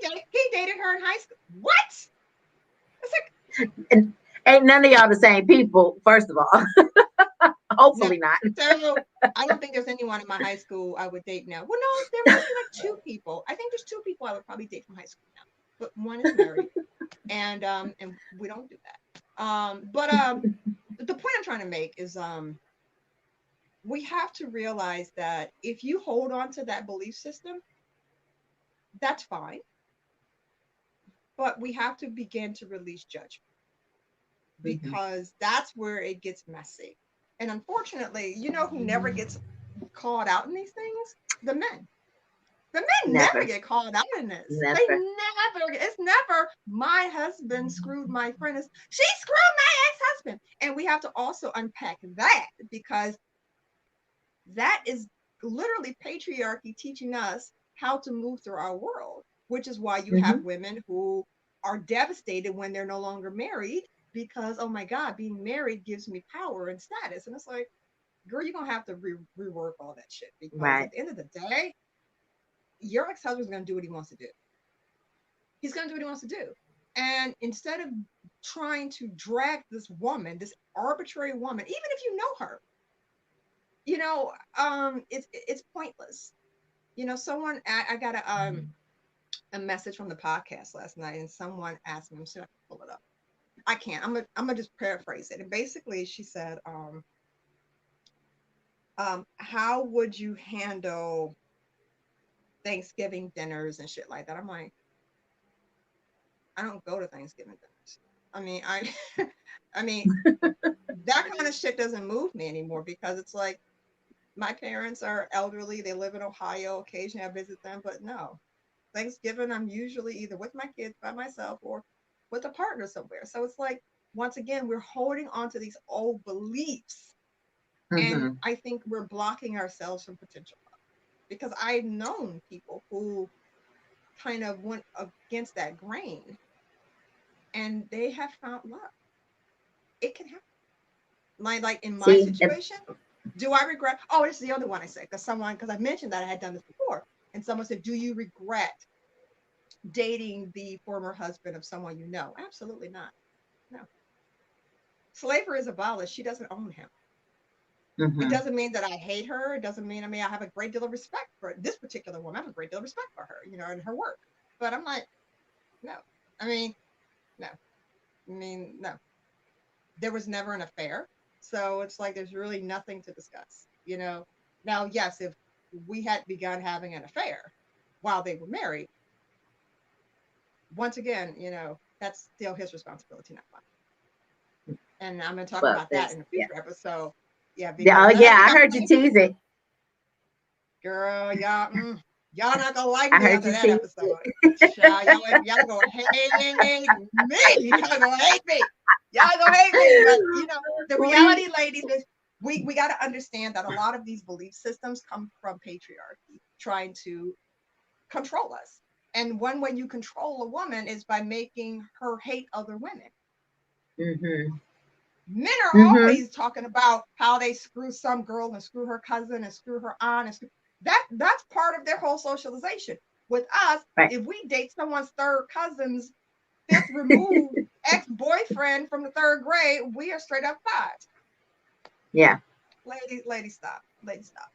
dated her in high school. What? It's like, And ain't none of y'all the same people, first of all. no. Hopefully not. So I don't think there's anyone in my high school I would date now. Well, no, there might be like two people. I think there's two people I would probably date from high school now, but one is married, and we don't do that. But the point I'm trying to make is we have to realize that if you hold on to that belief system, that's fine, but we have to begin to release judgment, Mhm. because that's where it gets messy. And unfortunately, who never gets called out in these things? The men. The men never Never. get called out in this. They Never. never, it's never my husband screwed my friend. She screwed my ex-husband. And we have to also unpack that, because that is literally patriarchy teaching us how to move through our world, which is why you have Hmm. women who are devastated when they're no longer married, because, oh my God, being married gives me power and status. And it's like, girl, you're going to have to rework all that shit, because Right. at the end of the day, your ex husband's going to do what he wants to do. He's going to do what he wants to do. And instead of trying to drag this woman, this arbitrary woman, even if you know her, it's pointless. Someone, I got a message from the podcast last night, and someone asked me, I'm sure I can pull it up. I can't. I'm gonna just paraphrase it. And basically, she said, how would you handle Thanksgiving dinners and shit like that? I'm like, I don't go to Thanksgiving dinners. I mean, I mean, that kind of shit doesn't move me anymore, because it's like, my parents are elderly. They live in Ohio. Occasionally, I visit them, but no. Thanksgiving, I'm usually either with my kids by myself or with a partner somewhere. So it's like, once again, we're holding on to these old beliefs. And Hmm. I think we're blocking ourselves from potential love, because I've known people who kind of went against that grain, and they have found love. It can happen. Like in my See, situation, do I regret? Oh, this is the other one I said, because I mentioned that I had done this before. And someone said, do you regret dating the former husband of someone you know? Absolutely not. No. Slavery is abolished. She doesn't own him. It Mm-hmm. doesn't mean that I hate her. It doesn't mean, I mean, I have a great deal of respect for this particular woman. I have a great deal of respect for her, and her work. But I'm like, no. I mean, no. I mean, no. There was never an affair. So it's like there's really nothing to discuss. Now, yes, if we had begun having an affair while they were married, once again, that's still his responsibility, not mine. And I'm going to talk Well, about that in a yeah. future episode. Yeah, Yeah, because oh I yeah, think I heard you tease it. girl, y'all not gonna like I me heard after you that tease episode. it. Y'all gonna hate me. Y'all gonna hate me. Y'all gonna hate me. But the we reality, ladies, is we got to understand that a lot of these belief systems come from patriarchy, trying to control us. And one way you control a woman is by making her hate other women. Mm-hmm. Men are Mm-hmm. always talking about how they screw some girl and screw her cousin and screw her aunt and that's part of their whole socialization. With us, Right. if we date someone's third cousin's fifth removed ex-boyfriend from the third grade, we are straight up fives. Yeah. Ladies, stop. Ladies, stop.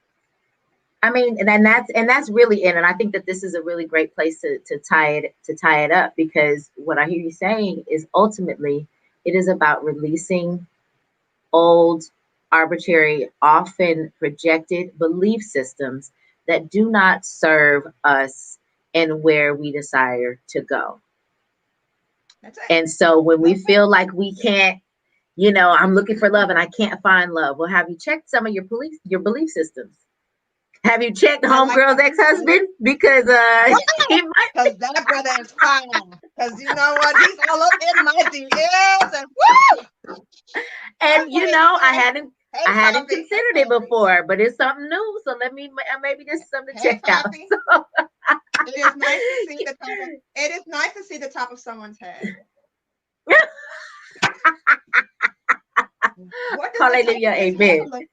I mean, and that's really it. And I think that this is a really great place to tie it up, because what I hear you saying is ultimately it is about releasing old, arbitrary, often projected belief systems that do not serve us and where we desire to go. That's it. And so when we That's it. feel like we can't, I'm looking for love and I can't find love. Well, have you checked some of your belief systems? Have you checked I like homegirl's that. ex-husband? Because he might. Because that brother is fine. Because you know what? He's all up in my DMs and woo! And Okay, I hey, I hey, hadn't Poppy. Hey, considered it Poppy. before, but it's something new. So maybe this is something to Hey, check out. Poppy. So, It is nice to see the top of. It is nice to see the top of someone's head. What does the top hallelujah, of his head amen. look?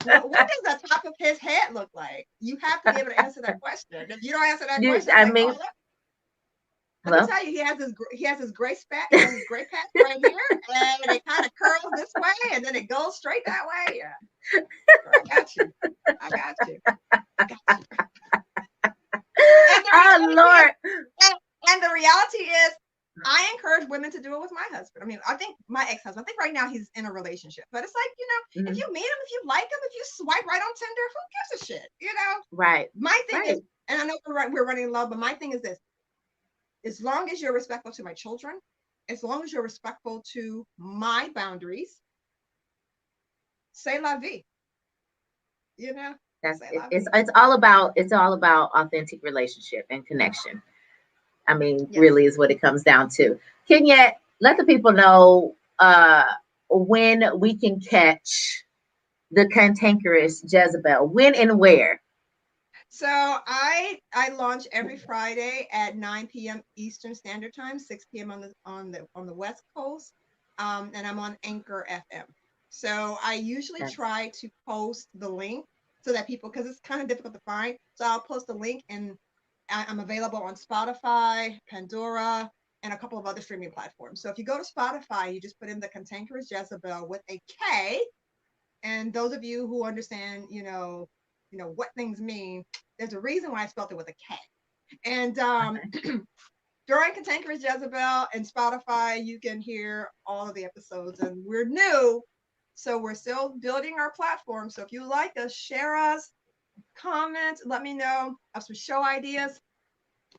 What does the top of his head look like? You have to be able to answer that question. If you don't answer that question, I'm I like, mean, oh, let me hello. tell you, he has his gray spat. He has his gray patch right here, and it kind of curls this way, and then it goes straight that way. Yeah, I got you. I got you. I got you. And the Oh reality Lord. is, and the reality is, I encourage women to do it with my husband. I mean, I think my ex-husband, I think right now he's in a relationship. But it's like, if Mhm. you meet him, if you like him, if you swipe right on Tinder, who gives a shit? Right. My thing is, Right. and I know we're running low, but my thing is this: as long as you're respectful to my children, as long as you're respectful to my boundaries, say la vie. That's Say it, la vie. it's all about authentic relationship and connection. I mean, Yes. really is what it comes down to. Kenyette, let the people know when we can catch the Kantankerous Jezebel. When and where? So I launch every Friday at 9 p.m. Eastern Standard Time, 6 p.m. on the West Coast, and I'm on Anchor FM. So I usually Yes. try to post the link so that people, because it's kind of difficult to find, so I'll post a link, and I'm available on Spotify, Pandora, and a couple of other streaming platforms. So if you go to Spotify, you just put in the Kantankerous Jezebel with a K, and those of you who understand, what things mean, there's a reason why I spelled it with a K. And Okay. during Kantankerous Jezebel and Spotify, you can hear all of the episodes. And we're new, so we're still building our platform. So if you like us, share us, comment, let me know of some show ideas,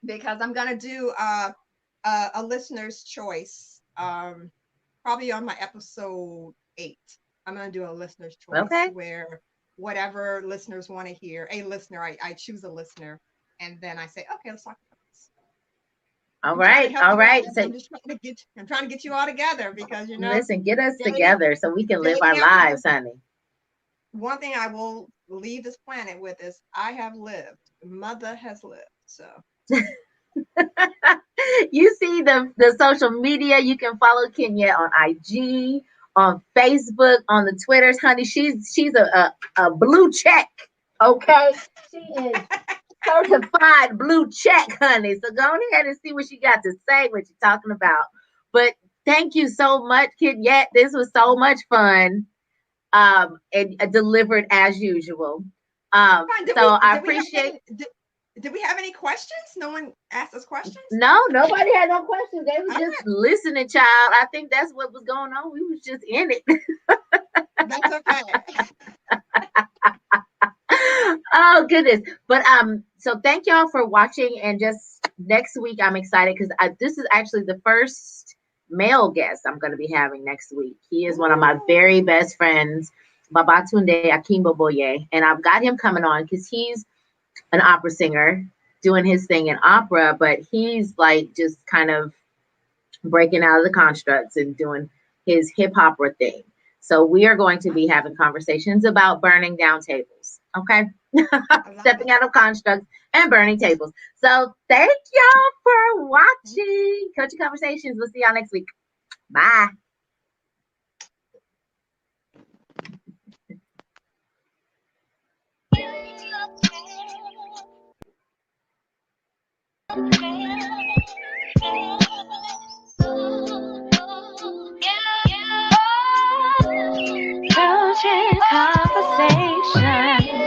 because I'm gonna do a listener's choice, probably on my episode 8. I'm going to do a listener's choice Okay. where whatever listeners want to hear, a listener, I choose a listener, and then I say, okay, let's talk about this. All I'm trying to right. help All you guys. right. So I'm trying to get you all together, because listen, get us dating together so we can live dating our after lives, this. honey. One thing I will leave this planet with is I have lived. Mother has lived. So You see the social media. You can follow Kenyette on IG, on Facebook, on the Twitters, honey. She's a blue check. Okay, she is certified blue check, honey. So go ahead and see what she got to say, what you're talking about. But thank you so much, Kenyette. This was so much fun. and delivered as usual. Fine. Did So we I did we have appreciate. any did we have any questions? No one asked us questions? No, nobody had no questions. They was All just right. listening, child. I think that's what was going on. We was just in it. That's okay. Oh goodness. But so thank y'all for watching, and just next week I'm excited because this is actually the first male guest I'm going to be having next week. He is one of my Ooh. very best friends, Babatunde Akimbo Boye, and I've got him coming on because he's an opera singer doing his thing in opera, but he's like just kind of breaking out of the constructs and doing his hip opera thing. So we are going to be having conversations about burning down tables. Okay. I love Stepping it. out of constructs and burning tables. So thank y'all for watching Coaching Conversations. We'll see y'all next week. Bye. Coaching Conversation.